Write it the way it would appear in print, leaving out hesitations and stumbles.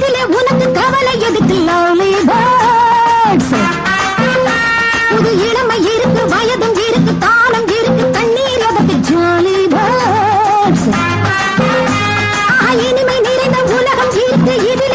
வயதிலே உனக்கு கவலை எதுக்கு லவ்லி பேர்ட்ஸ் புது இளமை இருக்கு வயதும் இருக்கு காலம் இருக்கு தண்ணீர் எதற்கு ஜாலி பேர்ட்ஸ் இனிமை நிறைந்த உலகம் இருக்கு இது